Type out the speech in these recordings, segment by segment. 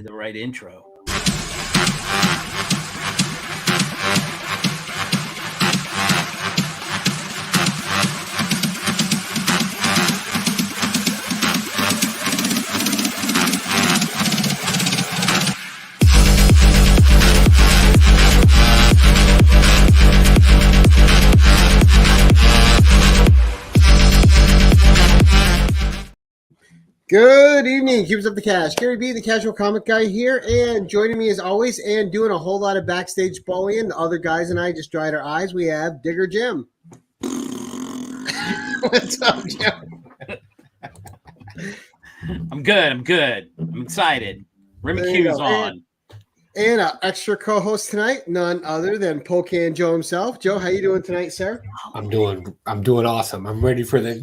The right intro. Good evening, Keepers Up the Cash. Gary B, the casual comic guy here, and joining me as always, and doing a whole lot of backstage bullying. The other guys and I just dried our eyes. We have Digger Jim. What's up, Jim? I'm good. I'm excited. RemyQ's on. And our extra co-host tonight, none other than Pocan Joe himself. Joe, how you doing tonight, sir? I'm doing awesome. I'm ready for the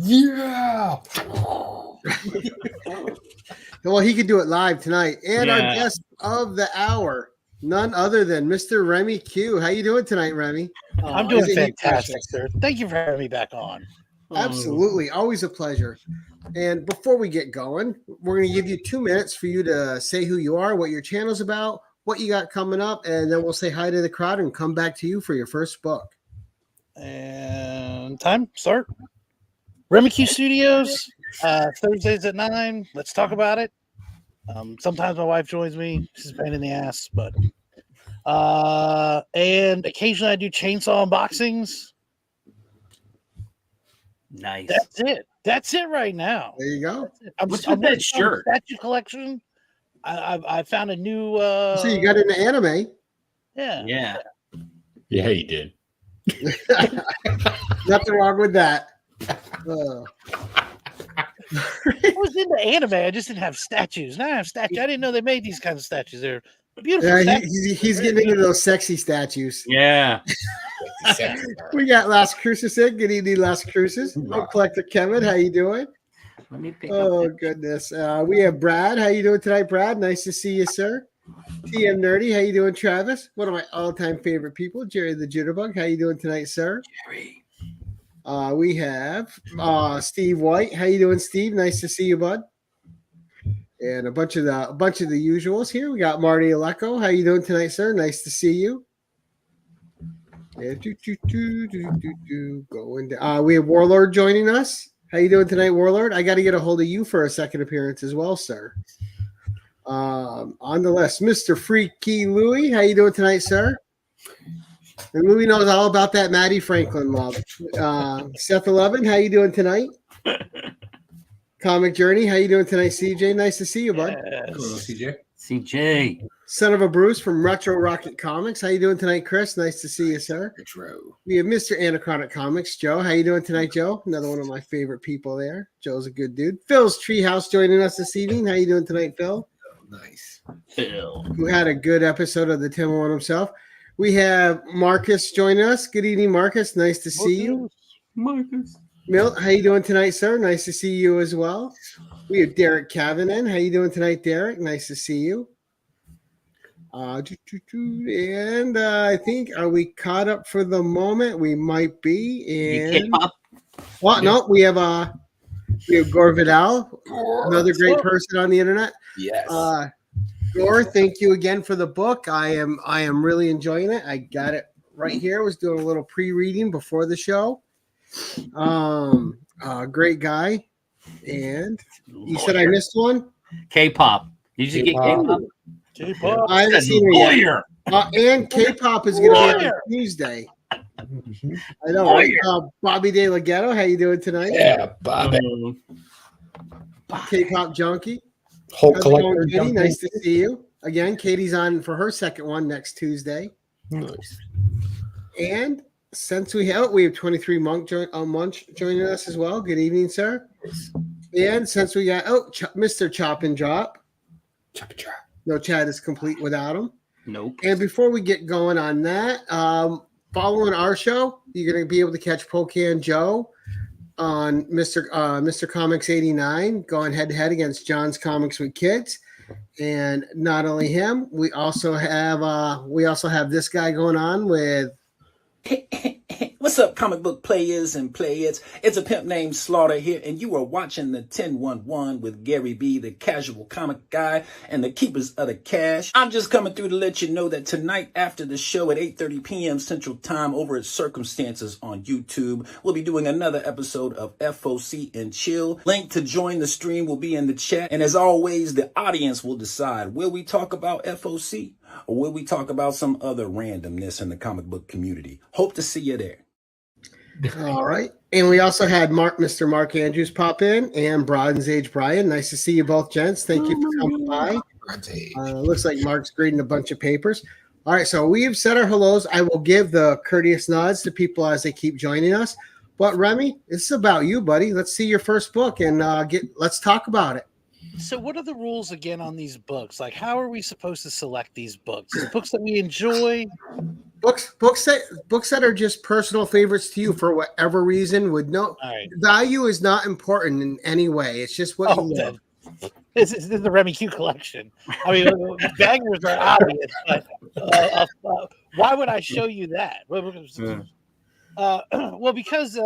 Well, he could do it live tonight. And our guest of the hour, none other than Mr. RemyQ. How you doing tonight, Remy? I'm doing fantastic, sir. Thank you for having me back on. Absolutely. Always a pleasure. And before we get going, we're going to give you 2 minutes for you to say who you are, what your channel's about, what you got coming up, and then we'll say hi to the crowd and come back to you for your first book. And time, start. RemyQ Studios, Thursdays at 9. Let's talk about it. Sometimes my wife joins me. She's a pain in the ass, but and occasionally I do chainsaw unboxings. Nice. That's it right now. There you go. What's with that shirt? Statue collection. I found a new. So you got into anime? Yeah. Yeah, he did. Nothing wrong with that. I was into anime. I just didn't have statues. Now I have statues. I didn't know they made these kinds of statues. They're beautiful. Yeah, he's getting into those sexy statues. Yeah. We got Las Cruces in. Good evening, Las Cruces. Collector Kevin, how you doing? Let me pick Oh, up. goodness. We have Brad. How you doing tonight, Brad? Nice to see you, sir. TM Nerdy, how you doing, Travis? One of my all-time favorite people, Jerry the Jitterbug. How you doing tonight, sir? Jerry. We have Steve White. How you doing, Steve? Nice to see you, bud. And a bunch of the usuals here. We got Marty Aleko. How you doing tonight, sir? Nice to see you. And going down. We have Warlord joining us. How you doing tonight, Warlord? I got to get a hold of you for a second appearance as well, sir. On the list, Mr. Freaky Louie. How you doing tonight, sir? And Louie knows all about that Maddie Franklin love. Seth 11, how you doing tonight? Comic Journey, how you doing tonight, CJ? Nice to see you, bud. Hello, CJ. CJ. Son of a Bruce from Retro Rocket Comics. How you doing tonight, Chris? Nice to see you, sir. Retro. We have Mr. Anachronic Comics. Joe, how you doing tonight, Joe? Another one of my favorite people there. Joe's a good dude. Phil's Treehouse joining us this evening. How you doing tonight, Phil? Nice. Phil. Who had a good episode of the Tim One himself. We have Marcus joining us. Good evening, Marcus. Nice to see you. Marcus. Milt, how you doing tonight, sir? Nice to see you as well. We have Derek Cavanaugh. How you doing tonight, Derek? Nice to see you. And I think, are we caught up for the moment? We might be. And well, no, we have Gore Vidal, another great person on the internet. Yes. Gore, thank you again for the book. I am really enjoying it. I got it right here. I was doing a little pre-reading before the show. Great guy. And you said I missed one? K-pop. Did you get K-pop? K-pop. I haven't seen it yet. And K-pop is going to be on Tuesday. I know, right? Bobby De La Ghetto, how you doing tonight? Yeah, Bobby. K-pop junkie. Whole How's it going, collector. Katie? Nice to see you. Again, Katie's on for her second one next Tuesday. Nice. And since we have 23 Monk joining us as well. Good evening, sir. And since we got Mr. Chop and Drop. Chop and drop. No chat is complete without him. Nope. And before we get going on that, following our show, you're going to be able to catch Pocan Joe on Mr. Comics 89, going head to head against John's Comics with Kids. And not only him, we also have this guy going on with What's up, comic book players and playettes? It's a pimp named Slaughter here, and you are watching the 1011 with Gary B, the casual comic guy, and the keepers of the cash. I'm just coming through to let you know that tonight after the show at 8:30 p.m. Central Time over at Circumstances on YouTube, we'll be doing another episode of FOC and Chill. Link to join the stream will be in the chat, and as always, the audience will decide, will we talk about FOC or will we talk about some other randomness in the comic book community? Hope to see you there. All right. And we also had Mr. Mark Andrews pop in and Bronze Age Brian. Nice to see you both, gents. Thank you for coming by. Looks like Mark's grading a bunch of papers. All right. So we've said our hellos. I will give the courteous nods to people as they keep joining us. But Remy, this is about you, buddy. Let's see your first book and let's talk about it. So what are the rules again on these books? Like, how are we supposed to select these books? The books that we enjoy? Books that are just personal favorites to you for whatever reason would no value is not important in any way. It's just what you love. This is the RemyQ collection. I mean, bangers are obvious, but why would I show you that? Well, because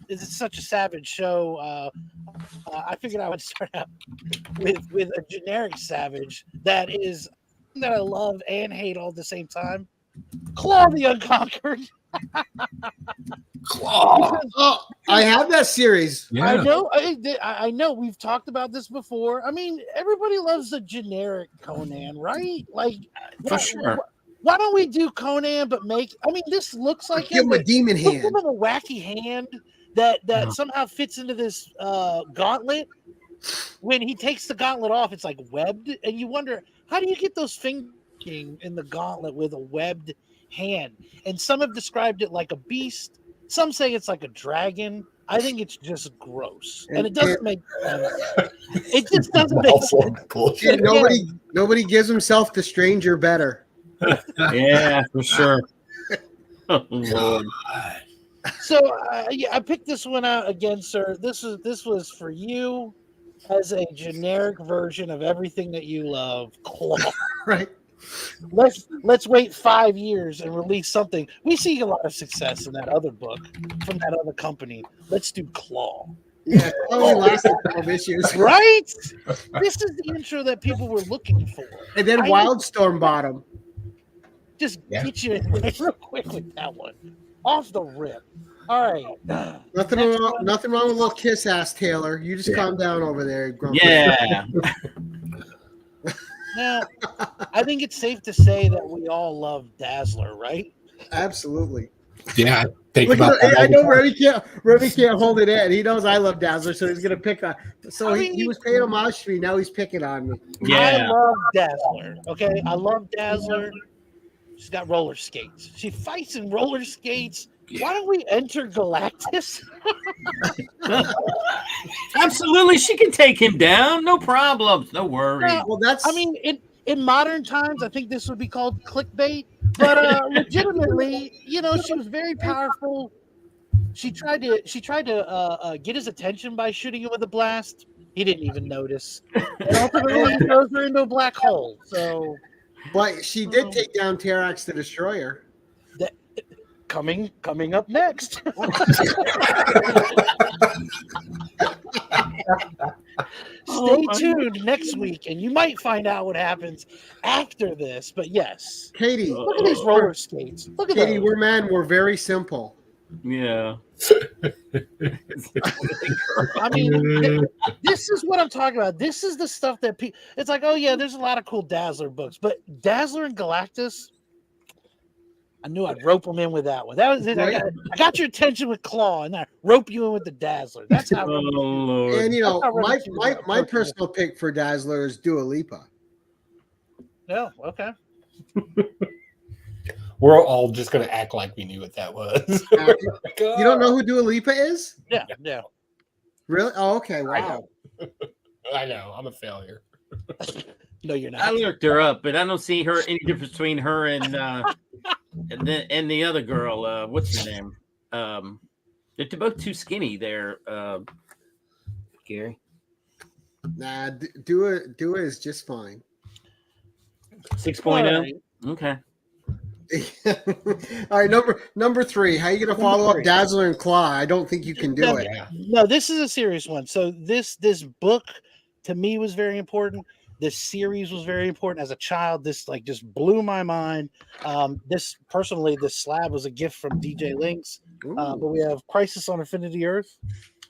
it's such a savage show. I figured I would start out with a generic savage that I love and hate all at the same time. Claw the Unconquered. Claw. I have that series. Yeah. I know. We've talked about this before. I mean, everybody loves the generic Conan, right? Like, For sure. Why don't we do Conan, but this looks like give him a demon hand. Give him a wacky hand that somehow fits into this gauntlet. When he takes the gauntlet off, it's like webbed, and you wonder, how do you get those fingers in the gauntlet with a webbed hand? And some have described it like a beast. Some say it's like a dragon. I think it's just gross, and it doesn't make sense. It just doesn't make sense. Nobody gives himself the stranger better. Yeah, for sure. Oh, Lord. So I picked this one out again, sir. This was for you as a generic version of everything that you love. Claw. Right. Let's wait 5 years and release something. We see a lot of success in that other book from that other company. Let's do Claw. Yeah, it only lasted 12 issues. Right? This is the intro that people were looking for. And then Wildstorm Bottom. Just get you in there real quick with that one. Off the rip. All right. Nothing wrong with a little kiss ass, Taylor. You just calm down over there, Grumpy. Yeah. Now, I think it's safe to say that we all love Dazzler, right? Absolutely. Yeah. I know Remy can't hold it in. He knows I love Dazzler, so he's gonna pick on. So he was paying homage to me. Now he's picking on me. Yeah. I love Dazzler. Okay, I love Dazzler. She's got roller skates. She fights in roller skates. Why don't we enter Galactus? Absolutely, she can take him down. No problems. No worries. Well, that's. I mean, in modern times, I think this would be called clickbait. But legitimately, she was very powerful. She tried to get his attention by shooting him with a blast. He didn't even notice, and ultimately he throws her into a black hole. So, but she did take down Terrax the Destroyer. Coming up next. Stay tuned next week, and you might find out what happens after this. But yes, Katie, look at these roller skates. Look at Katie, those. we're men. We're very simple. Yeah. I mean, this is what I'm talking about. This is the stuff that people. It's like, oh yeah, there's a lot of cool Dazzler books, but Dazzler and Galactus. I knew I'd rope them in with that one. That was it. I got your attention with Claw, and I rope you in with the Dazzler. That's how. Oh, Lord. And my personal pick for Dazzler is Dua Lipa. No, okay. We're all just going to act like we knew what that was. You don't know who Dua Lipa is? Yeah. Really? Oh, okay. Wow. I know. I'm a failure. No, you're not. I looked her up, but I don't see her any difference between her and the other girl. What's her name? They're both too skinny there, Gary. Nah, Dua is just fine. 6.0. Okay. All right, number 3. How are you gonna follow up 3. Dazzler and Claw? I don't think you can do No, it. Yeah. No, this is a serious one. So this book to me was very important. This series was very important as a child. This like just blew my mind. This slab was a gift from DJ Links. But we have Crisis on Infinity Earth.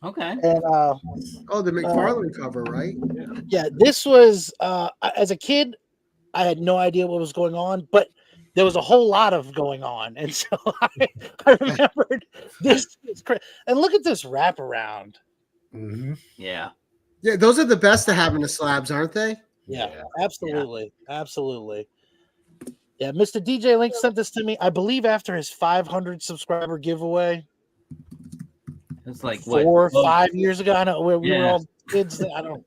Okay. And the McFarlane cover, right? yeah, this was as a kid, I had no idea what was going on, but there was a whole lot of going on, and so I remembered this. And look at this wraparound. Mm-hmm. Yeah. Yeah, those are the best to have in the slabs, aren't they? Yeah, absolutely. Absolutely. Yeah, Mr. DJ Link sent this to me, I believe, after his 500 subscriber giveaway. It's like 4 or 5 years ago. I know we were Yeah. all kids. I don't.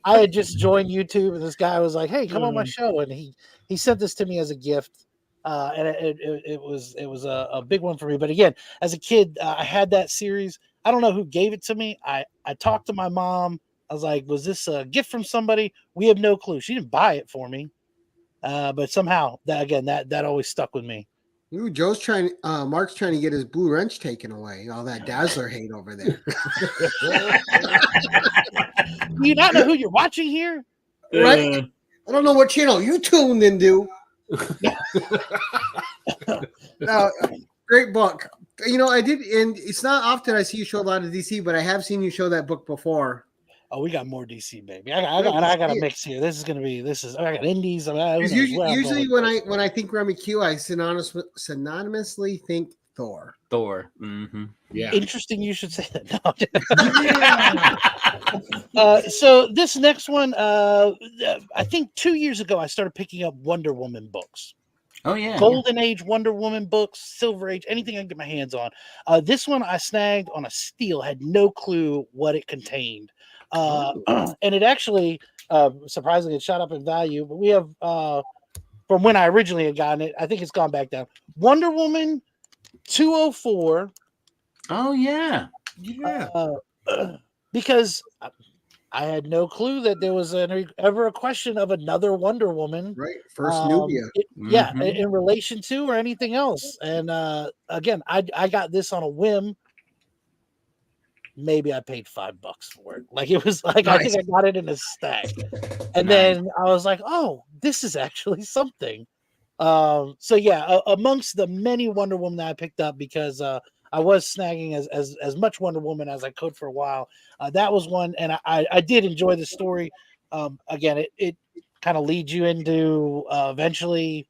I had just joined YouTube, and this guy was like, "Hey, come on my show," and he sent this to me as a gift, and it was a big one for me. But again, as a kid, I had that series. I don't know who gave it to me. I talked to my mom. I was like, "Was this a gift from somebody?" We have no clue. She didn't buy it for me, but somehow that always stuck with me. Ooh, Mark's trying to get his blue wrench taken away. All that Dazzler hate over there. Do you not know who you're watching here? Right? I don't know what channel you tuned into. No, great book. You know, I did, and it's not often I see you show a lot of DC, but I have seen you show that book before. Oh, we got more DC, baby. I got a mix here. I got indies. Usually when I think RemyQ, I synonymously think Thor. Mm-hmm. Yeah. Interesting you should say that. No. So this next one, I think 2 years ago, I started picking up Wonder Woman books. Oh yeah. Golden Age Wonder Woman books, Silver Age, anything I can get my hands on. This one I snagged on a steal, had no clue what it contained. And it actually, surprisingly, it shot up in value. But we have, from when I originally had gotten it, I think it's gone back down. Wonder Woman 204. Oh yeah. Yeah. Because I had no clue that there was ever a question of another Wonder Woman. Right. First Nubia. In relation to or anything else. And again, I got this on a whim. Maybe I paid $5 for it. Like it was like, nice. I think I got it in a stack. And then I was like, oh, this is actually something. So yeah, amongst the many Wonder Woman that I picked up, because I was snagging as much Wonder Woman as I could for a while. That was one, and I did enjoy the story. Again, it kind of leads you into eventually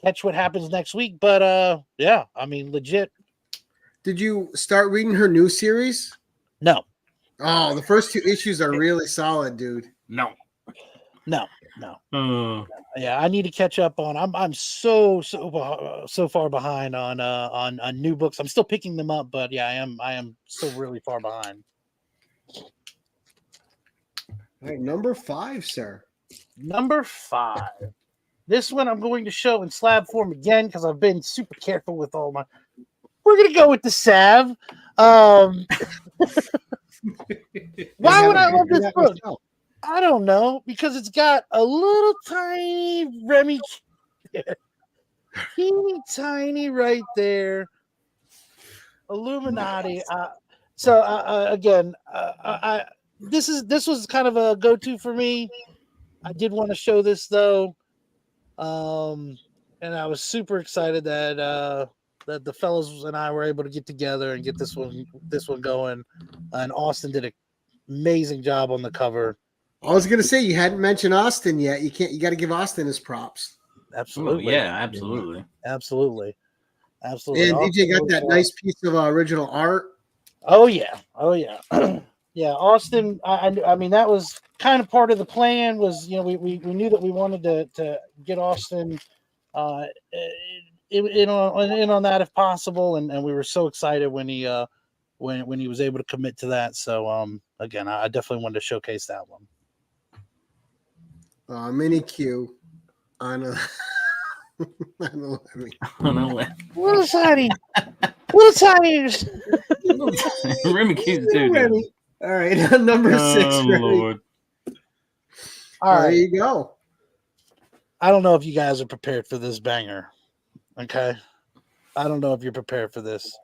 catch what happens next week. But yeah, I mean, legit. Did you start reading her new series? No. Oh, the first 2 issues are really solid, dude. No. Yeah, I need to catch up on. I'm so far behind on new books. I'm still picking them up, but yeah, I am still really far behind. All right, number 5, sir. Number 5. This one I'm going to show in slab form again because I've been super careful with all my. We're gonna go with the Sav. Why would I love this book? I don't know, because it's got a little tiny Remy, teeny tiny right there, Illuminati. Again, this was kind of a go-to for me. I did want to show this though, and I was super excited that the fellows and I were able to get together and get this one going. And Austin did an amazing job on the cover. I was gonna say you hadn't mentioned Austin yet. You got to give Austin his props. Absolutely. Ooh, yeah, absolutely. And DJ got that nice piece of original art. Oh yeah. Yeah, Austin. I mean, that was kind of part of the plan. Was we knew that we wanted to get Austin in on that if possible, and we were so excited when he was able to commit to that. So again, I definitely wanted to showcase that one. Mini Q on a little tiny. RemyQ Studios. All right, number 6. Oh, Lord. All right, there you go. I don't know if you guys are prepared for this banger. Okay. I don't know if you're prepared for this.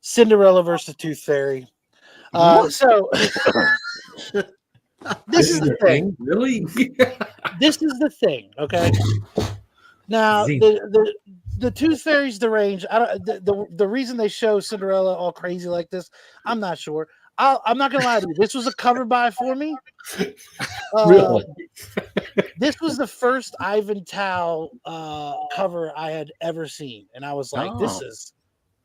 Cinderella versus Tooth Fairy. So this is the thing. Really? This is the thing. Okay. Now the Tooth Fairy's deranged. The reason they show Cinderella all crazy like this, I'm not sure. I'm not gonna lie to you. This was a cover buy for me. Really? This was the first Ivan Tao cover I had ever seen, and I was like, "This is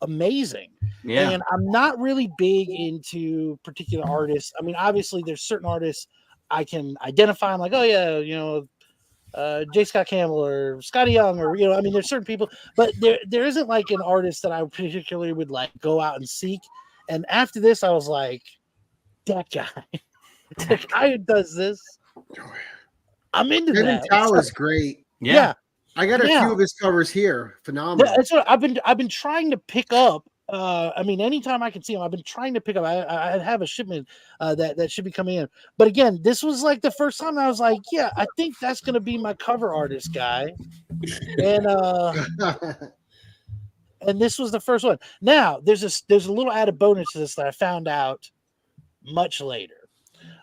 amazing." Yeah. And I'm not really big into particular artists. I mean, obviously, there's certain artists I can identify. I'm like, "Oh yeah, J. Scott Campbell or Scotty Young, or I mean, there's certain people, but there isn't like an artist that I particularly would like go out and seek." And after this, I was like, that guy, the guy who does this, I'm into Ivan that. Tao is great. Yeah. I got a few of his covers here. Phenomenal. That's what I've been trying to pick up. I mean, anytime I can see him, I've been trying to pick up. I have a shipment that should be coming in. But again, this was like the first time I was like, yeah, I think that's gonna be my cover artist guy. And and this was the first one. Now there's a little added bonus to this that I found out much later.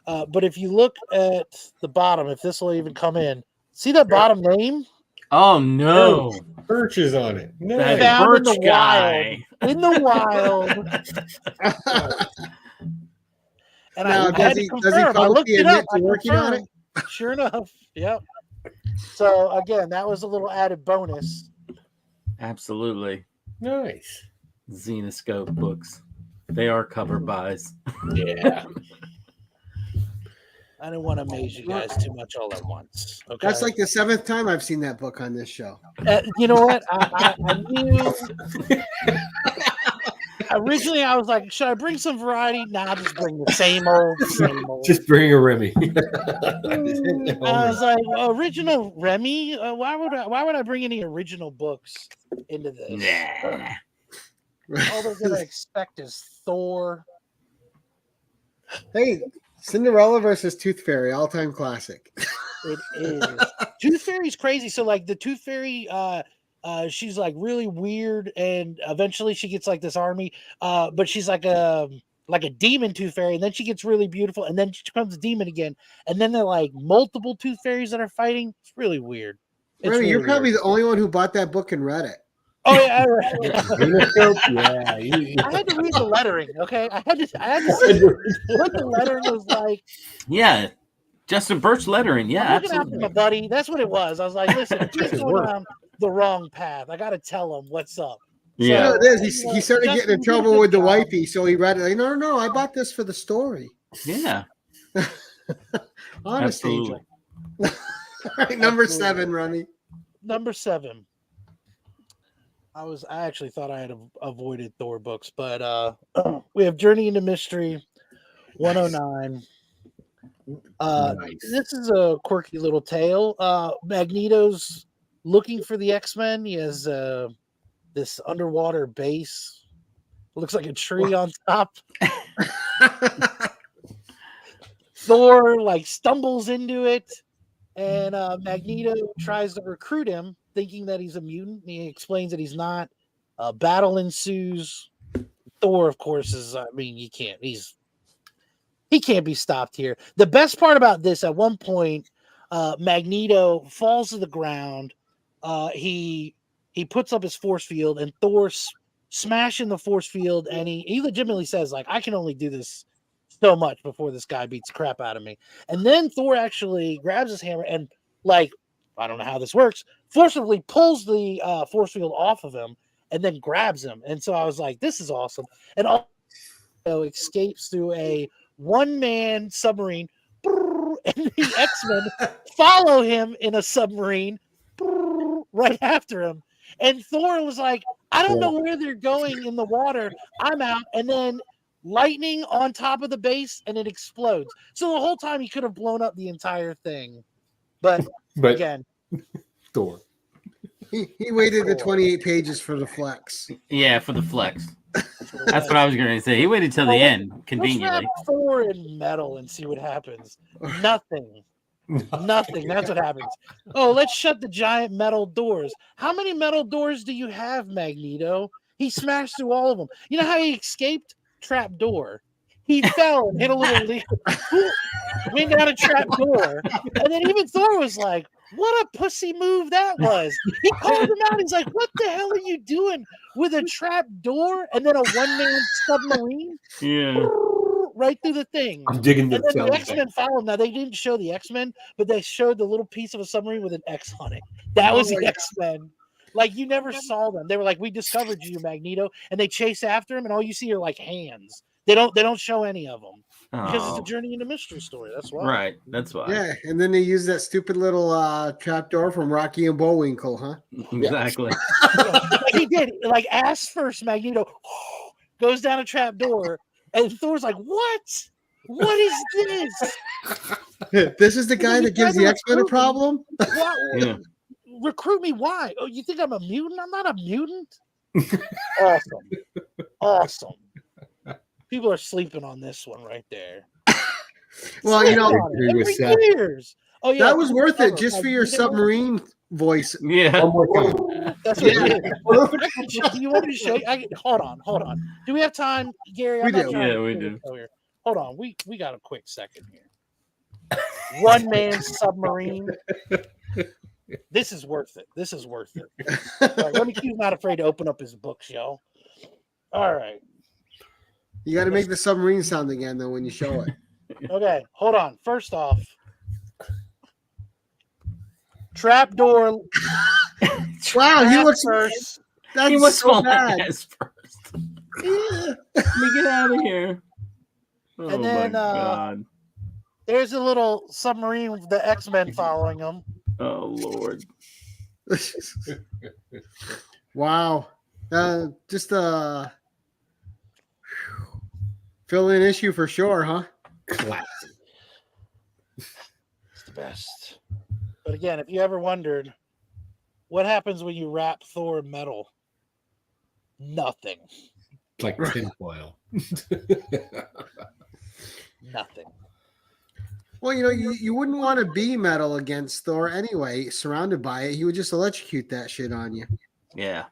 But if you look at the bottom, if this will even come in, see that bottom name? Oh no! Birch is on it. No. That Found in Birch the guy. wild. In the wild. And Now, I had to confirm. I looked it up. I working on it? confirmed. Sure enough. Yep. So again, that was a little added bonus. Absolutely. Nice. Xenoscope books. They are cover buys. Yeah. I didn't want to amaze you guys too much all at once. Okay. That's like the 7th time I've seen that book on this show. You know what? I knew. Originally, I was like, should I bring some variety? Nah, I'll just bring the same old. Just bring a Remy. I was like, original Remy? Why would I bring any original books into this? Nah. All they're gonna expect is Thor. Hey, Cinderella versus Tooth Fairy, all-time classic. It is. Tooth Fairy's crazy. So like the Tooth Fairy, she's like really weird, and eventually she gets like this army. But she's like a demon Tooth Fairy, and then she gets really beautiful, and then she becomes a demon again, and then they're like multiple Tooth Fairies that are fighting. It's really weird. It's Remy, you're really probably weird. the only one who bought that book and read it. Oh yeah, Yeah. I had to read the lettering. Okay, I had to see what the lettering was like. Yeah. Justin Birch lettering. Yeah, I'm looking absolutely. after my buddy. That's what it was. I was like, listen, if he's going down the wrong path, I got to tell him what's up. Yeah. So, it is. He started getting in trouble with the wifey, so he read it. Like, no, I bought this for the story. Yeah. Honest Absolutely. angel. All right, number 7, Remy. Number 7. I actually thought I had avoided Thor books, but we have Journey into Mystery 109. Nice. This is a quirky little tale. Magneto's looking for the X-Men. He has this underwater base. Looks like a tree on top. Thor like stumbles into it, and Magneto tries to recruit him, thinking that he's a mutant. He explains that he's not. A battle ensues. Thor, of course, is. I mean, he can't be stopped here. The best part about this, at one point, Magneto falls to the ground. He puts up his force field, and Thor smashing the force field, and he legitimately says, like, I can only do this so much before this guy beats the crap out of me. And then Thor actually grabs his hammer and, like, I don't know how this works, forcibly pulls the force field off of him and then grabs him. And so I was like, this is awesome. And also escapes through a one-man submarine, and the X-Men follow him in a submarine right after him. And Thor was like, I don't know where they're going in the water. I'm out. And then lightning on top of the base, and it explodes. So the whole time he could have blown up the entire thing. But again, Thor. He waited the 28 pages for the flex. Yeah, for the flex. That's what I was going to say. He waited till the end, conveniently. Let's wrap Thor in metal and see what happens. Nothing. Nothing. That's what happens. Oh, let's shut the giant metal doors. How many metal doors do you have, Magneto? He smashed through all of them. You know how he escaped? Trap door. He fell and hit a little leak. Went down a trap door. And then even Thor was like, what a pussy move that was. He called him out. He's like, what the hell are you doing with a trap door and then a one-man submarine? Yeah. Right through the thing. I'm digging the And then the film X-Men followed. Now, they didn't show the X-Men, but they showed the little piece of a submarine with an X on it. That was the X-Men. Like, you never saw them. They were like, we discovered you, Magneto. And they chase after him, and all you see are, like, hands. They don't show any of them. Because it's a journey into mystery story. That's why. Right. That's why. Yeah, and then they use that stupid little trapdoor from Rocky and Bullwinkle, huh? Exactly. Like he did. Like, ass first, Magneto goes down a trap door, and Thor's like, what? What is this? This is the guy that gives the X-Men a problem? Yeah. Recruit me? Why? Oh, you think I'm a mutant? I'm not a mutant. Awesome. People are sleeping on this one right there. Well, you know, Every years. Oh yeah, that was worth it just for your submarine voice. Yeah. One more time. That's what it is. Do you want me to show you? Hold on. Do we have time, Gary? We do. Yeah, we do. Hold on. We got a quick second here. One man submarine. This is worth it. All right, RemyQ's not afraid to open up his books, y'all. All right. You got to make the submarine sound again, though, when you show it. Okay, hold on. First off, trapdoor. Wow, he looks first. That's He was so falling bad. ass first. Let me get out of here. Oh And then, my God. There's a little submarine with the X-Men following him. Oh Lord. Wow. Just fill-in issue for sure, huh? Classic. It's the best. But again, if you ever wondered what happens when you wrap Thor in metal, nothing. Like tinfoil. Nothing. Well, you know, you wouldn't want to be metal against Thor anyway, surrounded by it. He would just electrocute that shit on you. Yeah.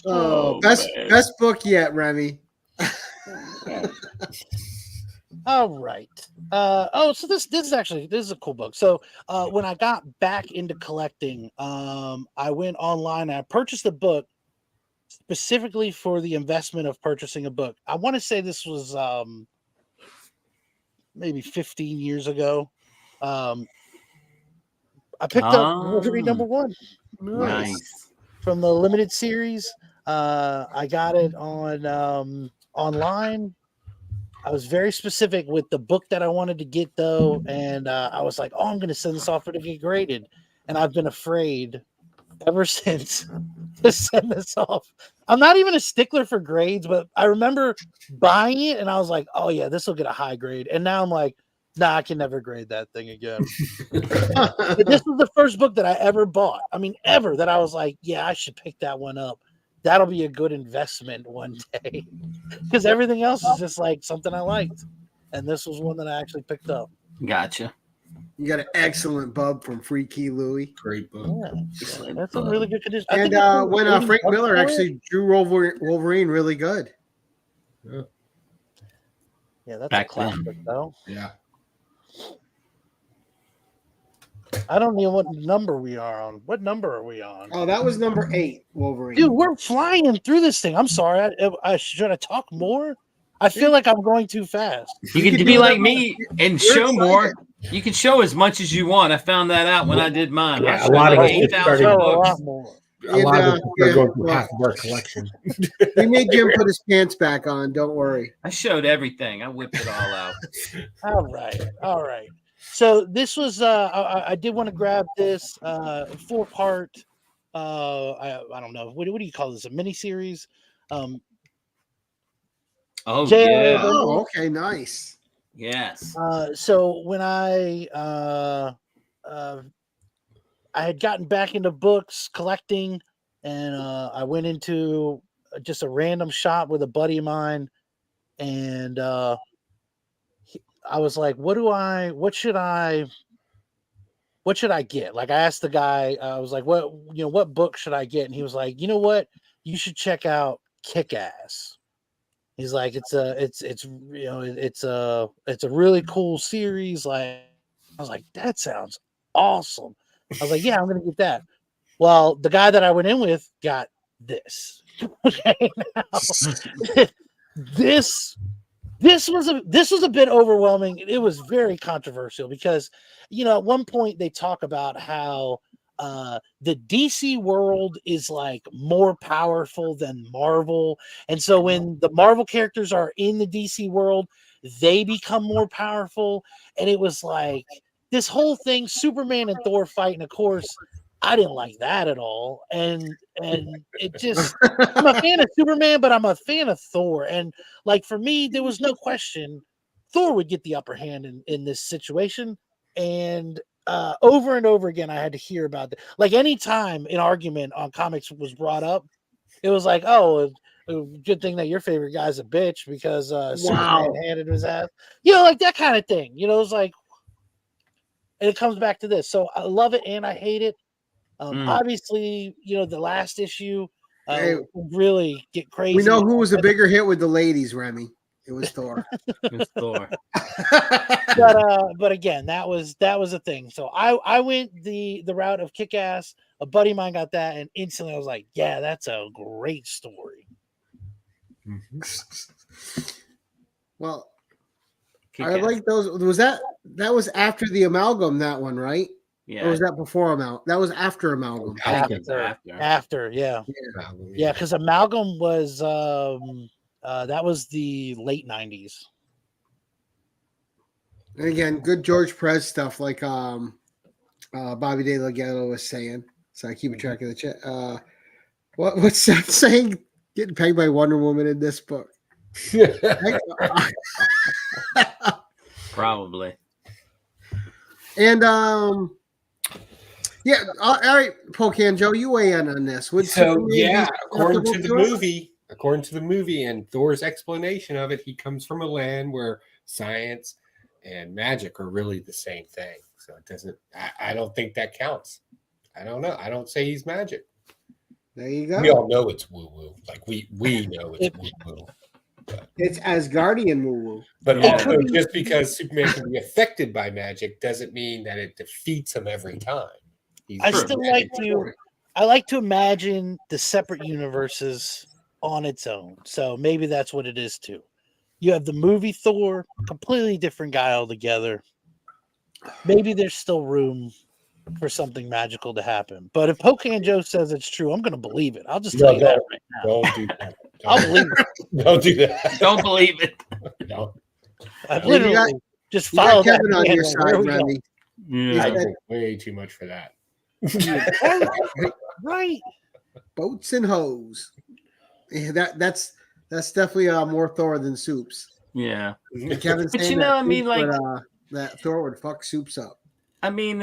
Oh, Oh, best man. book yet, Remy. All right. So this is a cool book. So when I got back into collecting, I went online and I purchased a book specifically for the investment of purchasing a book. I want to say this was maybe 15 years ago. I picked up Wolverine #1. Nice. From the limited series. I got it on online. I was very specific with the book that I wanted to get, though, and I was like, "Oh, I'm going to send this off to get graded," and I've been afraid ever since to send this off. I'm not even a stickler for grades, but I remember buying it, and I was like, "Oh yeah, this will get a high grade," and now I'm like, "Nah, I can never grade that thing again." But this was the first book that I ever bought. I mean, ever that I was like, "Yeah, I should pick that one up. That'll be a good investment one day," because everything else is just like something I liked, and this was one that I actually picked up. Gotcha. You got an excellent bub from Freaky Louie. Great book. Yeah, that's a really good condition. And when Frank Miller actually drew Wolverine really good. Yeah, that's Back a classic, though. Yeah. I don't know what number we are on. What number are we on? Oh, that was number 8, Wolverine. Dude, we're flying through this thing. I'm sorry. Should I talk more? I feel like I'm going too fast. You can can be do like that. me and We're show excited. more. You can show as much as you want. I found that out when I did mine. Yeah, I a showed lot of like us just 8,000 started- A books. lot more. A lot of us are going through well, half of our collection. we made Jim put his pants back on. Don't worry. I showed everything. I whipped it all out. All right. So this was I did want to grab this 4-part I don't know what do you call this, a mini series? Oh J.R. yeah. Oh, okay, nice. Yes. So when I had gotten back into books collecting, and I went into just a random shop with a buddy of mine, and I was like, what should I get? Like, I asked the guy, I was like, what book should I get? And he was like, you know what, you should check out Kick-Ass. He's like, it's a really cool series. Like, I was like, that sounds awesome. I was like, yeah, I'm gonna get that. Well, the guy that I went in with got this. Okay, now, this was a bit overwhelming. It was very controversial because, at one point they talk about how the DC world is like more powerful than Marvel, and so when the Marvel characters are in the DC world, they become more powerful. And it was like this whole thing, Superman and Thor fight, and of course, I didn't like that at all. And it just, I'm a fan of Superman, but I'm a fan of Thor. And like, for me, there was no question Thor would get the upper hand in this situation. And over and over again, I had to hear about that. Like, anytime an argument on comics was brought up, it was like, oh, good thing that your favorite guy's a bitch because Superman handed his ass. Like that kind of thing. It's like, and it comes back to this. So I love it and I hate it. Obviously, the last issue really get crazy. We know who was a bigger hit with the ladies, Remy. It was Thor. It was Thor. But again, that was a thing. So I went the route of Kick-Ass. A buddy of mine got that, and instantly I was like, yeah, that's a great story. Well, Kick-Ass. I like those. Was that was after the amalgam, that one, right? Yeah. Or was that before amalgam? That was after amalgam. After, yeah. Because amalgam was that was the late 90s. And again, good George Perez stuff, like Bobby De La Ghetto was saying. So I keep track of the chat. What's Seth saying? Getting pegged by Wonder Woman in this book. Probably. And yeah, all right, Pocan Joe, you weigh in on this. According to the movie and Thor's explanation of it, he comes from a land where science and magic are really the same thing. So it doesn't. I don't think that counts. I don't know. I don't say he's magic. There you go. We all know it's woo woo. Like we know it's woo woo. It's Asgardian woo woo. But also, just because Superman can be affected by magic doesn't mean that it defeats him every time. I like to imagine the separate universes on its own. So maybe that's what it is too. You have the movie Thor, completely different guy altogether. Maybe there's still room for something magical to happen. But if Pocan Joe says it's true, I'm going to believe it. I'll just tell you that right now. Don't do that. I'll believe it. Don't do that. Don't believe it. No. I literally just follow that. Kevin on your side, Randy. Yeah. I think way too much for that. Right. Boats and hoes. Yeah, that's definitely more Thor than Soups. Yeah. Kevin's But saying I mean, like, that Thor would fuck Soups up. I mean,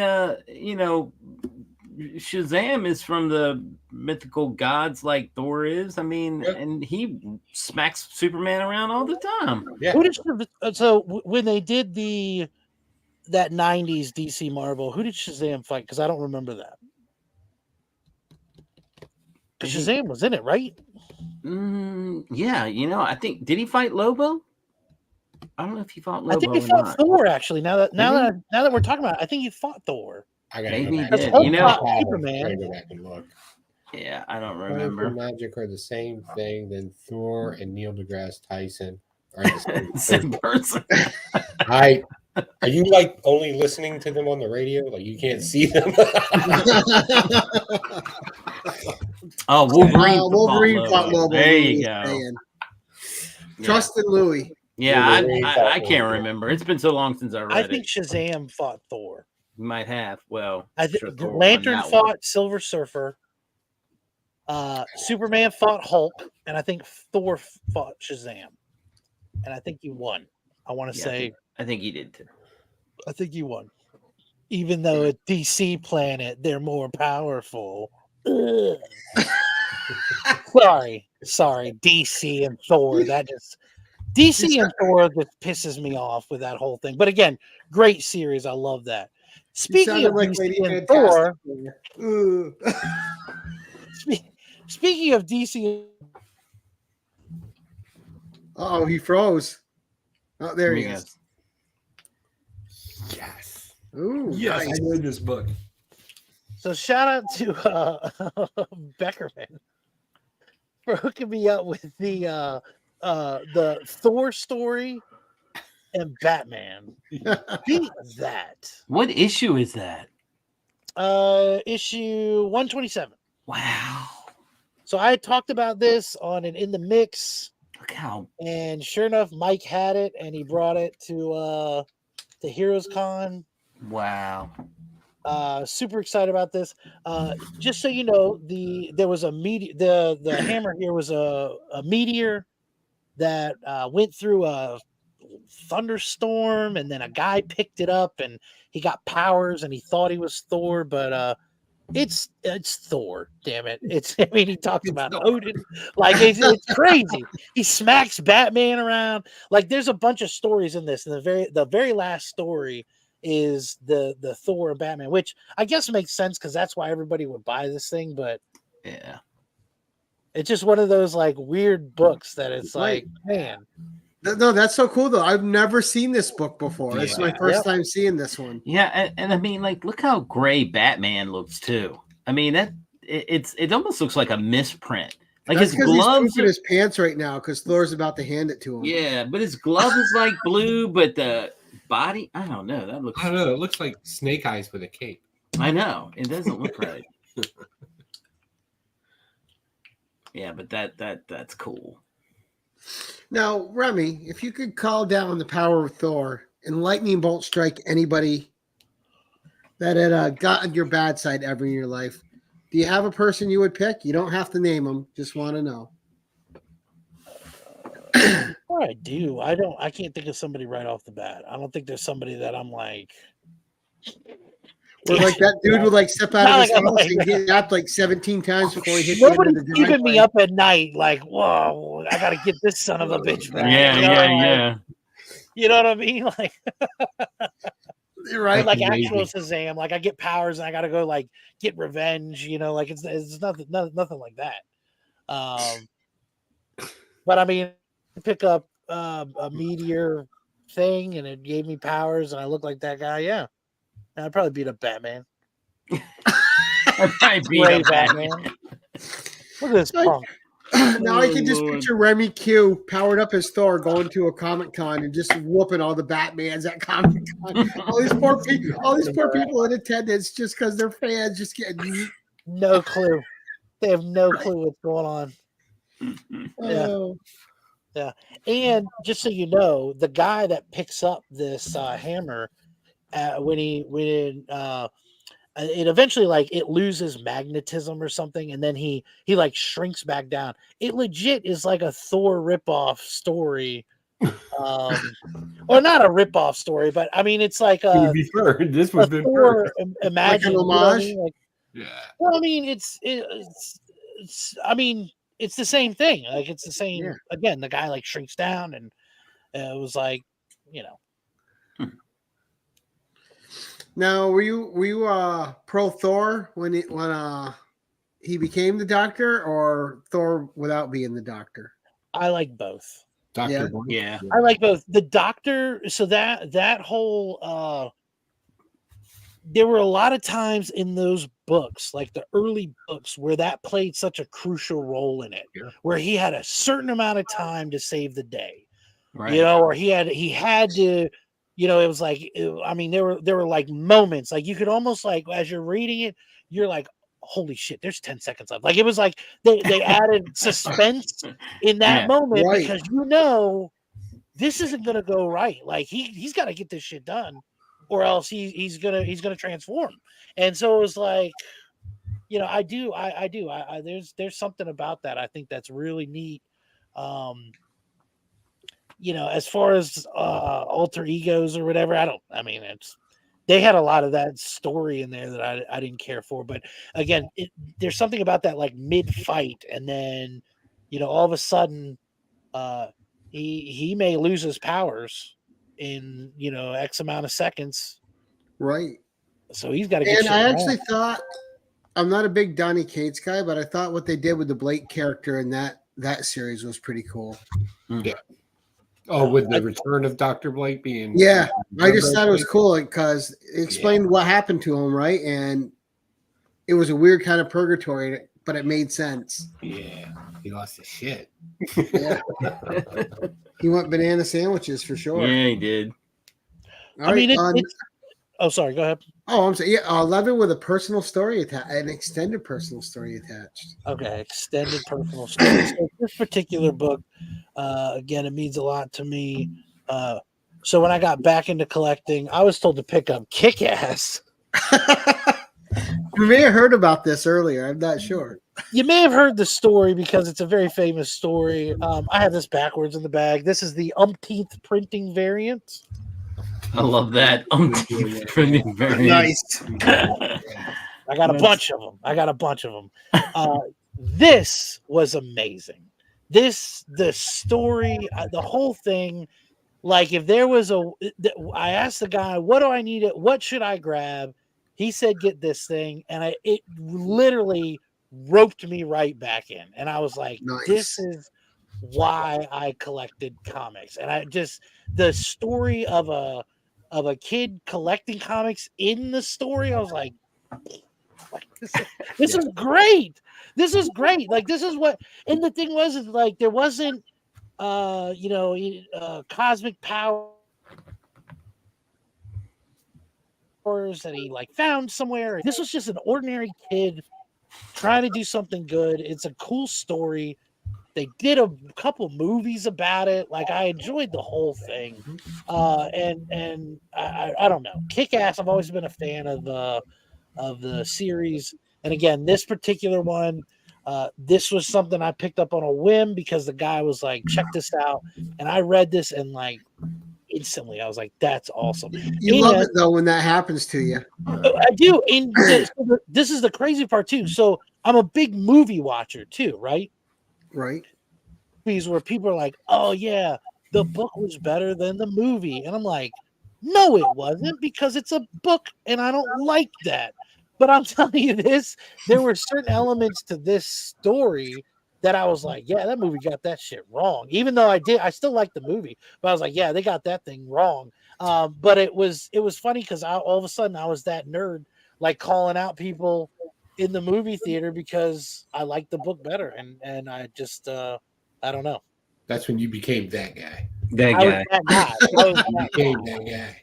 Shazam is from the mythical gods like Thor is. I mean, and he smacks Superman around all the time. Yeah. So when they did that 90s DC Marvel, who did Shazam fight? Because I don't remember that. Shazam was in it, right? Yeah, I think, did he fight Lobo? I don't know if he fought Lobo. I think he fought Thor, actually. Now that we're talking about it, I think he fought Thor. I gotta Maybe go he back. did. Superman. Go back and look. Yeah, I don't Power remember. and magic are the same thing. Then Thor and Neil deGrasse Tyson are the Same person. Are you like only listening to them on the radio? Like you can't see them? Oh, Wolverine. Wolverine fought Lobo. There you go. Trusted Louis. Yeah, I can't remember. It's been so long since I read it. I think Shazam fought Thor. You might have. Well, I think Lantern fought Silver Surfer. Superman fought Hulk, and I think Thor fought Shazam. And I think he won. I want to say. I think he did too. I think he won. Even though a DC planet, they're more powerful. Sorry, DC and Thor. DC and Thor just pisses me off with that whole thing. But again, great series. I love that. Speaking of DC and Thor, speaking of DC, oh, he froze. Oh, there he is. Yes. Ooh, Yes, nice. I read this book. so shout out to Beckerman for hooking me up with the Thor story and Batman. Beat that. What issue is that? Issue 127. Wow. So I talked about this on an In the Mix, Look how and sure enough, Mike had it, and he brought it to Heroes Con. wow. Super excited about this. Just so you know, there was a meteor. The hammer here was a meteor that went through a thunderstorm, and then a guy picked it up, and he got powers, and he thought he was Thor, but it's Thor. Damn it! He talks about Odin, like it's crazy. He smacks Batman around. Like there's a bunch of stories in this, and the very last story is the Thor and Batman, which I guess makes sense because that's why everybody would buy this thing. But Yeah. it's just one of those like weird books that it's like, man. No, that's so cool though. I've never seen this book before. It's my first time seeing this one. Yeah, and I mean, like, look how gray Batman looks too. I mean, it almost looks like a misprint. Like That's his because he's gloves pooping his pants right now because Thor's about to hand it to him. yeah, but his glove is like blue, but the body, I don't know. That looks I don't know. It looks like Snake Eyes with a cape. I know. It doesn't look right. Yeah, but that's cool. Now, Remy, if you could call down the power of Thor and lightning bolt strike anybody that had gotten your bad side ever in your life, do you have a person you would pick? You don't have to name them. Just want to know. What I do, I can't think of somebody right off the bat. I don't think there's somebody that I'm like. Or like that dude would like step out of his Not house like and get zapped like 17 times before he hit Nobody's the end of the keeping me driveway. up at night, like, whoa, I gotta get this son of a bitch back. Yeah. You know what I mean? Like, You're right. like actual Shazam. Like I get powers and I gotta go like get revenge. You know, like it's nothing like that. But I mean, pick up a meteor thing and it gave me powers and I look like that guy. Yeah, I'd probably beat up Batman. Great Batman. Look at this punk. Now I can just picture RemyQ powered up as Thor going to a Comic Con and just whooping all the Batmans at Comic Con. all these poor people in attendance just because they're fans just getting No clue. They have no clue what's going on. oh. Yeah. And just so you know, the guy that picks up this hammer when it eventually like it loses magnetism or something, and then he like shrinks back down. It legit is like a Thor ripoff story, or not a ripoff story, but I mean it's like a This would be Thor imagine. Like an homage? You know what I mean? Like, yeah. well, I mean it's I mean it's the same thing. Like it's the same. Yeah. Again, the guy like shrinks down, and it was like, you know. Now, were you pro Thor when he became the Doctor, or Thor without being the Doctor? I like both. Dr. Yeah. I like both. The Doctor, so that whole there were a lot of times in those books, like the early books, where that played such a crucial role in it, where he had a certain amount of time to save the day. Right. You know, or he had to, you know, it was like, I mean, there were like moments, like you could almost like, as you're reading it, you're like, holy shit, there's 10 seconds left. Like it was like they added suspense in that moment, right. because you know this isn't gonna go right. Like he's got to get this shit done, or else he's gonna transform. And so it was like, you know, I do. There's something about that I think that's really neat. You know, as far as alter egos or whatever, they had a lot of that story in there that I didn't care for. But again, there's something about that like mid fight, and then, you know, all of a sudden he may lose his powers in X amount of seconds. Right. So he's got to get. And shit I wrong. actually thought, I'm not a big Donny Cates guy, but I thought what they did with the Blake character in that series was pretty cool. Yeah. Oh, with the return of Dr. Blake being. Yeah, I just thought it was cool because it explained what happened to him, right? And it was a weird kind of purgatory, but it made sense. Yeah, he lost his shit. Yeah. He went banana sandwiches for sure. Yeah, he did. All right, oh, sorry. Go ahead. Oh, I'm sorry. Yeah, 11 with a personal story an extended personal story attached. Okay, extended personal story. So this particular book, again, it means a lot to me. So when I got back into collecting, I was told to pick up Kick-Ass. You may have heard about this earlier. I'm not sure. You may have heard the story because it's a very famous story. I have this backwards in the bag. This is the umpteenth printing variant. I love that. Printing variant. Nice. I got a bunch of them. This was amazing. The story, the whole thing. Like if there was I asked the guy, what do I need? What should I grab? He said, get this thing. And it literally roped me right back in. And I was like, nice. This is why I collected comics. And the story of a kid collecting comics in the story, I was like this is great. This is great. Like this is what, and the thing was, is like there wasn't cosmic powers that he like found somewhere. This was just an ordinary kid trying to do something good. It's a cool story. They did a couple movies about it. Like I enjoyed the whole thing. And I don't know. Kick-Ass, I've always been a fan of the series. And again, this particular one, this was something I picked up on a whim because the guy was like, check this out. And I read this and like instantly I was like, that's awesome. You love it though when that happens to you. I do. And this is the crazy part too. So I'm a big movie watcher too, right? Right. Movies where people are like, oh yeah, the book was better than the movie. And I'm like, no, it wasn't, because it's a book and I don't like that. But I'm telling you this, there were certain elements to this story that I was like, yeah, that movie got that shit wrong. Even though I still like the movie, but I was like, yeah, they got that thing wrong. But it was funny because all of a sudden I was that nerd, like calling out people in the movie theater because I liked the book better. And I just, I don't know. That's when you became that guy. That guy. You became that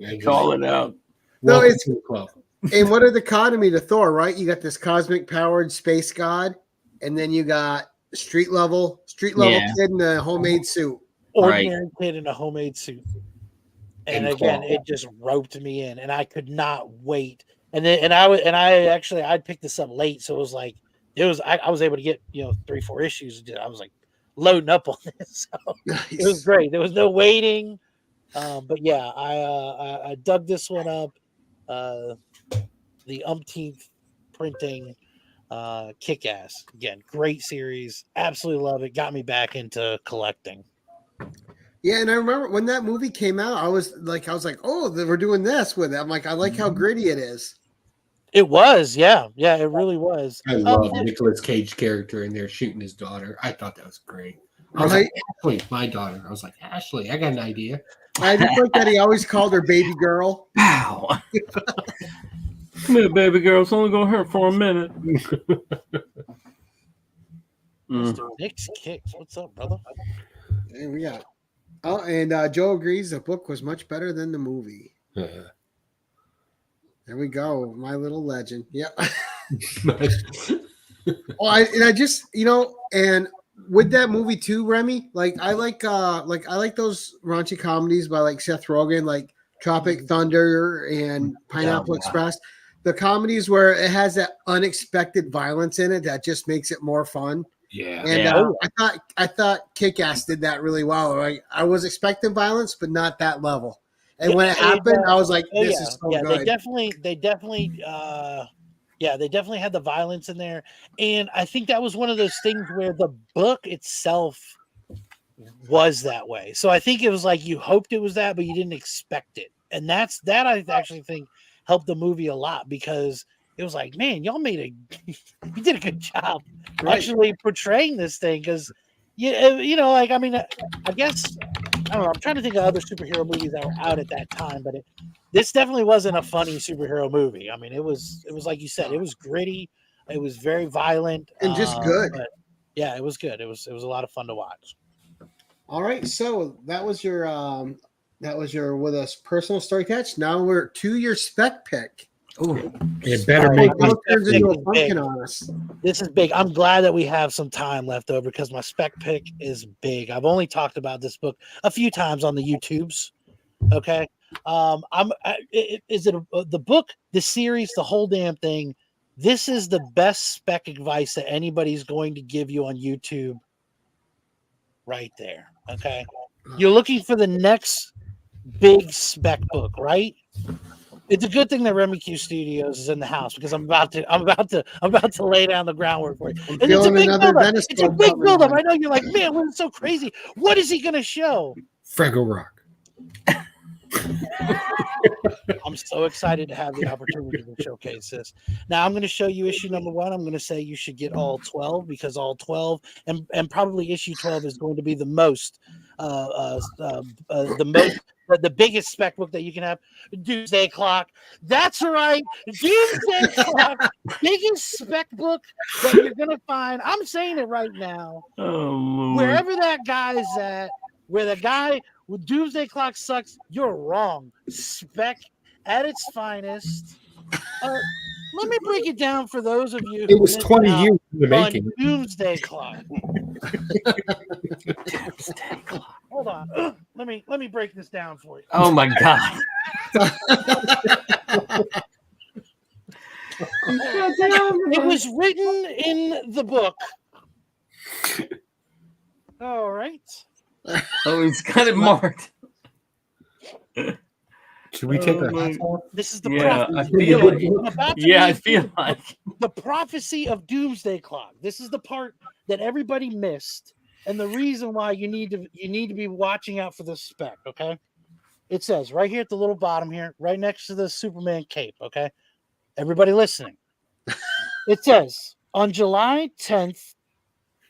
guy. Call it out. No, it's and what are the dichotomy to Thor, right? You got this cosmic powered space god, and then you got street level kid in a homemade suit. Ordinary kid in a homemade suit. And again, it just roped me in, and I could not wait. And then I picked this up late, so it was like I was able to get 3-4 issues. I was like loading up on this, so nice. It was great. There was no waiting, but yeah, I dug this one up. The umpteenth printing, Kick-Ass. Again, great series. Absolutely love it. Got me back into collecting. Yeah, and I remember when that movie came out, I was like, oh, we're doing this with it. I'm like, I like how gritty it is. It was, yeah, it really was. I love Nicolas Cage character in there shooting his daughter. I thought that was great. I was like, Ashley, my daughter. I was like, Ashley, I got an idea. I just like that he always called her baby girl. Wow. Come here, baby girl. It's only gonna hurt for a minute. Mr. Nick's Kicks. What's up, brother? And we got. Oh, and Joe agrees the book was much better than the movie. There we go. My little legend. Yep. I just, and with that movie too, Remy, I like those raunchy comedies by like Seth Rogen, like Tropic Thunder and Pineapple Express. The comedies where it has that unexpected violence in it that just makes it more fun. Yeah. And I thought Kick-Ass did that really well. I was expecting violence, but not that level. And when it happened, I was like, "This is so good." They definitely had the violence in there, and I think that was one of those things where the book itself was that way. So I think it was like you hoped it was that, but you didn't expect it. And that I actually think helped the movie a lot, because it was like, man, y'all you did a good job actually portraying this thing. Because like, I mean, I guess, I don't know, I'm trying to think of other superhero movies that were out at that time, but this definitely wasn't a funny superhero movie. I mean, it was like you said, it was gritty, it was very violent, and just good. But yeah, it was good. It was a lot of fun to watch. All right, so that was your with us personal story catch. Now we're to your spec pick. Oh, It better make It turns into a pumpkin big. on us. This is big. I'm glad that we have some time left over, because my spec pick is big. I've only talked about this book a few times on the YouTubes. Okay. The book, the series, the whole damn thing? This is the best spec advice that anybody's going to give you on YouTube. Right there. Okay. You're looking for the next big spec book, right? It's a good thing that RemyQ Studios is in the house, because I'm about to lay down the groundwork for you. And it's a big buildup. It's a big buildup. I know you're like, man, what's so crazy? What is he going to show? Fraggle Rock. I'm so excited to have the opportunity to showcase this. Now I'm going to show you issue number 1. I'm going to say you should get all 12, because all 12 and probably issue 12 is going to be the biggest spec book that you can have. Doomsday Clock. That's right. Doomsday Clock. Biggest spec book that you're going to find. I'm saying it right now. oh, Wherever that guy is at, where the guy with Doomsday Clock sucks, you're wrong. Spec at its finest. Let me break it down for those of you. It was 20 years in the on making. Doomsday Clock. Hold on. Let me break this down for you. Oh my God. It was written in the book. All right. Oh, he's got it marked. Should we take our my- hats off? This is the Yeah, prophecy. I feel it. I'm about to Yeah, I read feel like. the prophecy of Doomsday Clock. This is the part that everybody missed, and the reason why you need to be watching out for this spec. Okay, it says right here at the little bottom here, right next to the Superman cape. Okay, everybody listening. It says on July 10th,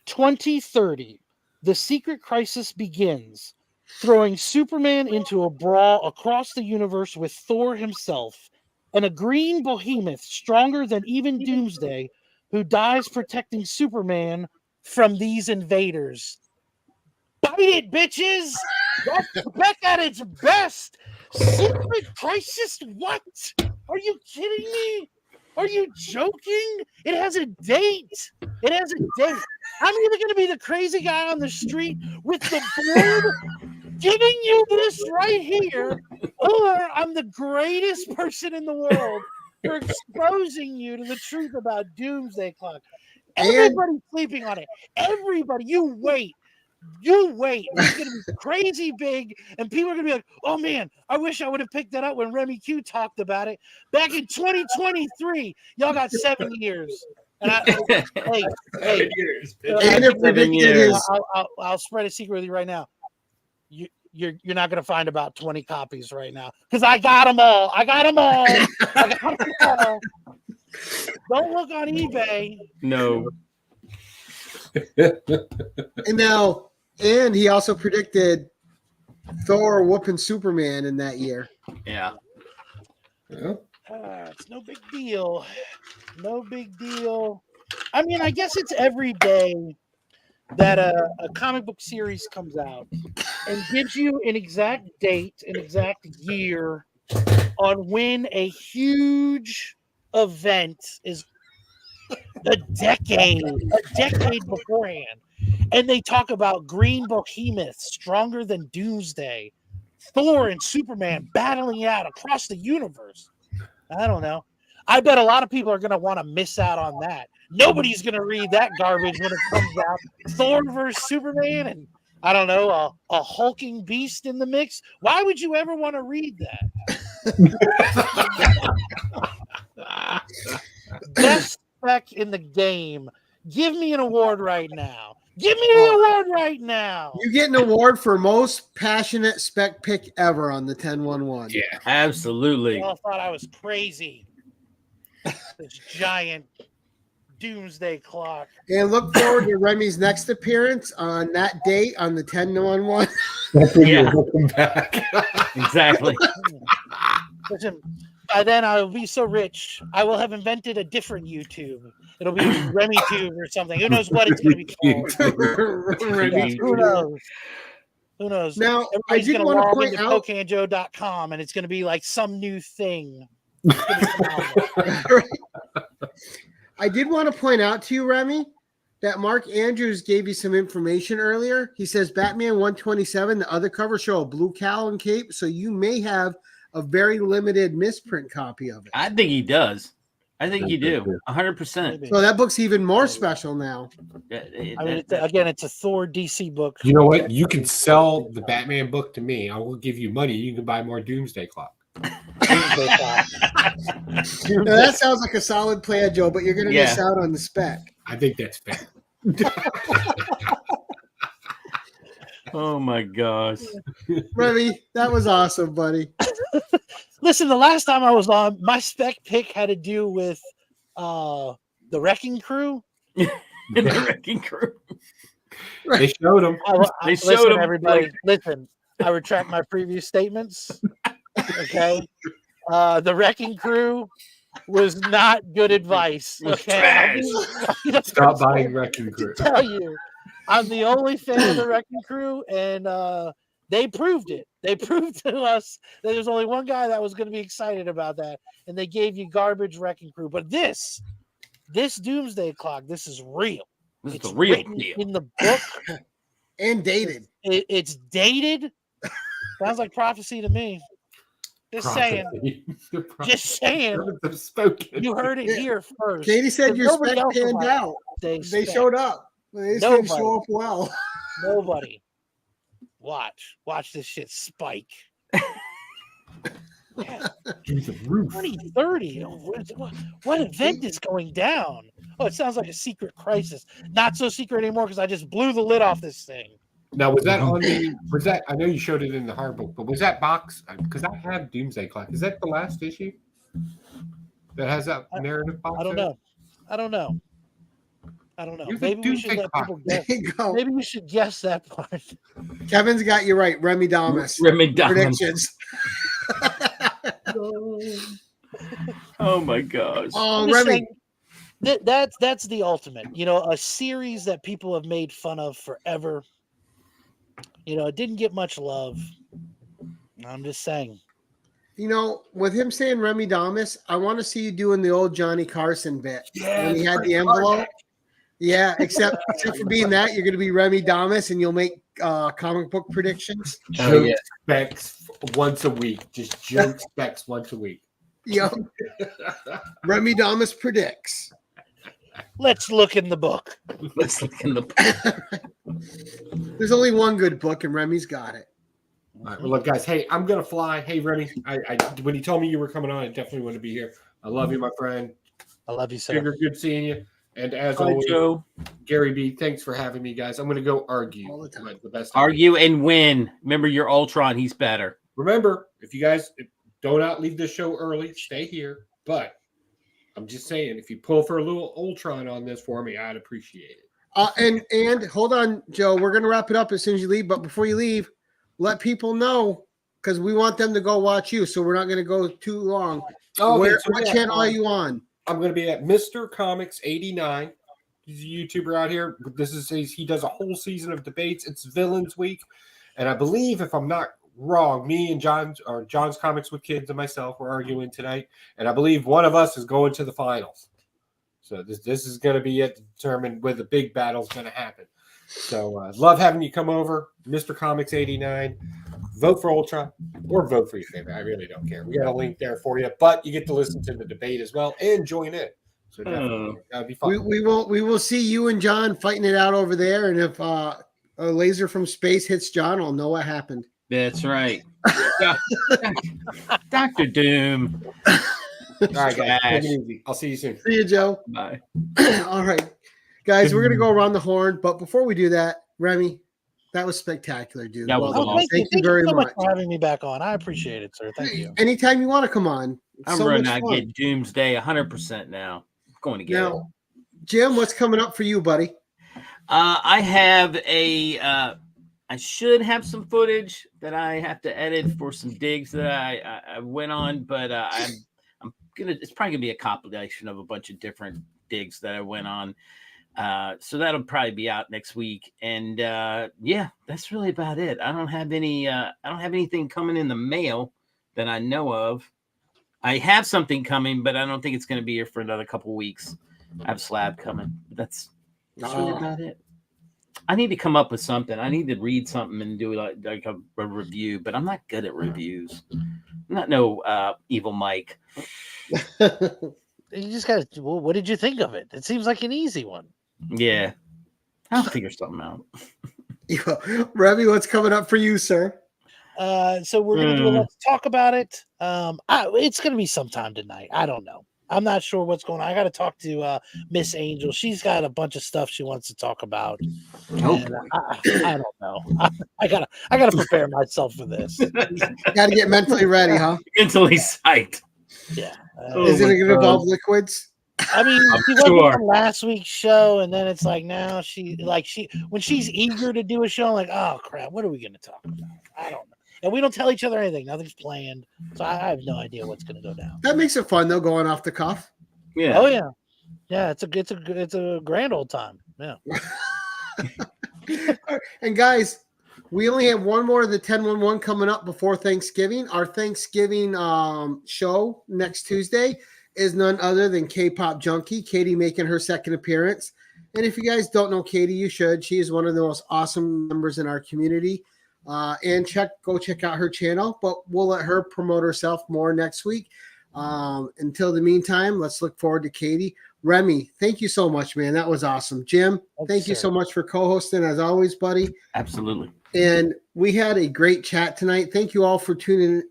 2030, the Secret Crisis begins, throwing Superman into a brawl across the universe with Thor himself and a green behemoth stronger than even Doomsday, who dies protecting Superman from these invaders. Bite it, bitches! That's back at its best! Secret Crisis? What? Are you kidding me? Are you joking? It has a date. It has a date. I'm either going to be the crazy guy on the street with the board giving you this right here, or I'm the greatest person in the world for exposing you to the truth about Doomsday Clock. Everybody's sleeping on it. Everybody, you wait. You wait. It's going to be crazy big, and people are going to be like, oh, man, I wish I would have picked that up when RemyQ talked about it. Back in 2023, y'all got 7 years. And hey, And it predicted his. I'll spread a secret with you right now. You're not going to find about 20 copies right now, because I got them all. I got them all. Don't look on eBay. No. And he also predicted Thor whooping Superman in that year. Yeah. It's no big deal. No big deal. I mean, I guess it's every day that a comic book series comes out and gives you an exact date, an exact year on when a huge event is a decade beforehand. And they talk about green behemoths stronger than Doomsday, Thor and Superman battling it out across the universe. I don't know. I bet a lot of people are going to want to miss out on that. Nobody's going to read that garbage when it comes out. Thor versus Superman and, I don't know, a hulking beast in the mix. Why would you ever want to read that? Best spec in the game. Give me an award right now. Give me the award right now. You get an award for most passionate spec pick ever on the 10-1-1. Yeah. Absolutely. They all thought I was crazy. This giant doomsday clock. And look forward to Remy's next appearance on that date on the 10-1-1. That's when Yeah. you're looking back. Exactly. Listen, by then I will be so rich, I will have invented a different YouTube. It'll be RemyQ or something. Who knows what it's going to be called? Yeah, who knows? Who knows? Now, I Everybody's did going to want to log point into out. pokeanjo.com and it's going to be like some new thing. It's gonna be phenomenal. I did want to point out to you, Remy, that Mark Andrews gave you some information earlier. He says Batman 127, the other cover show a blue cowl and cape, so you may have a very limited misprint copy of it. I think he does. I think you do. 100%. Maybe. So that book's even more special now. I mean, it's a Thor DC book. You know what? You can sell the Batman book to me. I will give you money. You can buy more Doomsday Clock. Doomsday Clock. Now, that sounds like a solid plan, Joe, but you're going to miss out on the spec. I think that's fair. Oh my gosh. Remy, that was awesome, buddy. Listen, the last time I was on, my spec pick had to do with the Wrecking Crew. The Wrecking Crew. They showed them. They showed listen, 'em, everybody. like- Listen, I retract my previous statements. Okay, the Wrecking Crew was not good advice. Okay, Stop buying Wrecking Crew. tell you, I'm the only fan of the Wrecking Crew, and they proved it. They proved to us that there's only one guy that was going to be excited about that, and they gave you garbage Wrecking Crew. But this Doomsday Clock, this is real. This is It's the real written deal. in the book. And dated. It's dated. Sounds like prophecy to me. Just saying. Just saying. Spoken. You heard it here first. Katie said your Nobody spec else panned will out. They They spec. showed up. They just didn't show up well. Nobody. Watch this shit spike. Yeah, Through the roof. 2030. What event is going down? Oh, it sounds like a secret crisis. Not so secret anymore because I just blew the lid off this thing. Now, was that on the? Was that? I know you showed it in the hard book, but was that box? Because I have Doomsday Clock. Is that the last issue that has that narrative box? I don't in it? know. I don't know. You're the Maybe we should Doomsday let Clock. people There guess. you go. Maybe we should guess that part. Kevin's got you right. Remy Damas. Remy Damas. Predictions. Oh my gosh. Oh, I'm just Remy. saying, that's the ultimate. A series that people have made fun of forever. It didn't get much love. I'm just saying. With him saying Remy Damas, I want to see you doing the old Johnny Carson bit when he had the Frank envelope. Carter. Yeah, except for being that, you're going to be Remy Damas and you'll make comic book predictions. Oh, Joke yeah. specs once a week. Just joke specs once a week. Yep. Remy Damas predicts. Let's look in the book. Let's look in the. There's only one good book, and Remy's got it. All right, well, look, guys. Hey, I'm gonna fly. Hey, Remy. I when you told me you were coming on, I definitely want to be here. I love you, my friend. I love you, sir. Sugar, good seeing you. And as Hi, always, Joe. Gary B, thanks for having me, guys. I'm gonna go argue. All the time. Like the best. Argue and win. Remember, you're Ultron. He's better. Remember, if you guys don't out leave this show early, stay here. But I'm just saying, if you pull for a little Ultron on this for me, I'd appreciate it. And hold on, Joe. We're going to wrap it up as soon as you leave. But before you leave, let people know because we want them to go watch you. So we're not going to go too long. What channel are you on? I'm going to be at Mr. Comics 89. He's a YouTuber out here. He does a whole season of debates. It's Villains Week, and I believe, if I'm not wrong, me and John's Comics with Kids and myself were arguing tonight, and I believe one of us is going to the finals. So this is going to be it to determine where the big battle is going to happen. So love having you come over, Mr. Comics 89. Vote for Ultron or vote for your favorite. I really don't care. We got a link there for you, but you get to listen to the debate as well and join in. So definitely, that'd be fun. We will see you and John fighting it out over there. And if a laser from space hits John, I'll know what happened. That's right. Dr. Doom. All right, guys. Take Trash. it easy. I'll see you soon. See you, Joe. Bye. All right. Guys, we're gonna go around the horn, but before we do that, Remy, that was spectacular, dude. That was Well done. awesome. Thank you very so much. for having me back on. I appreciate it, sir. Thank you. Anytime you want to come on. It's I'm so running much out fun. get Doomsday 100% now. I'm going to get it. Now, Jim, what's coming up for you, buddy? I have I should have some footage that I have to edit for some digs that I went on, but I'm gonna. It's probably gonna be a compilation of a bunch of different digs that I went on. So that'll probably be out next week. And yeah, that's really about it. I don't have anything coming in the mail that I know of. I have something coming, but I don't think it's going to be here for another couple weeks. I have Slab coming. That's really about it. I need to come up with something. I need to read something and do like a review, but I'm not good at reviews. I'm not no evil Mike. You just got to. Well, what did you think of it? It seems like an easy one. Yeah, I'll figure something out. Remy, what's coming up for you, sir? So we're gonna do a let's talk about it. It's gonna be sometime tonight. I don't know. I'm not sure what's going on. I got to talk to Miss Angel. She's got a bunch of stuff she wants to talk about. And, I don't know. I gotta prepare myself for this. Got to get mentally ready, huh? Mentally psyched. Yeah. Is it going to involve liquids? I mean, she wasn't on last week's show, and then it's like now when she's eager to do a show, I'm like, oh crap, what are we going to talk about? I don't know. And we don't tell each other anything. Nothing's planned, so I have no idea what's going to go down. That makes it fun though, going off the cuff. Yeah. Oh yeah, yeah. It's a grand old time. Yeah. And guys, we only have one more of the 10-1-1 coming up before Thanksgiving. Our Thanksgiving show next Tuesday is none other than K-Pop Junkie, Katie making her second appearance. And if you guys don't know Katie, you should. She is one of the most awesome members in our community. And go check out her channel, but we'll let her promote herself more next week. Until the meantime, let's look forward to Katie. Remy, thank you so much, man. That was awesome. Jim, thank you so much for co-hosting as always, buddy. Absolutely. And we had a great chat tonight. Thank you all for coming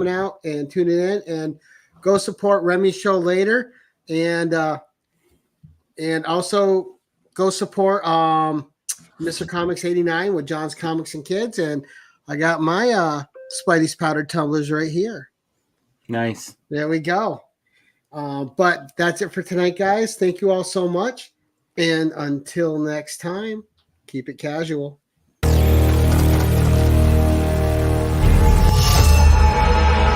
out and tuning in, and go support Remy's show later. And also go support Mr. Comics 89 with John's Comics and Kids. And I got my Spidey's powdered tumblers right here. Nice. There we go. But that's it for tonight, guys. Thank you all so much. And until next time, keep it casual.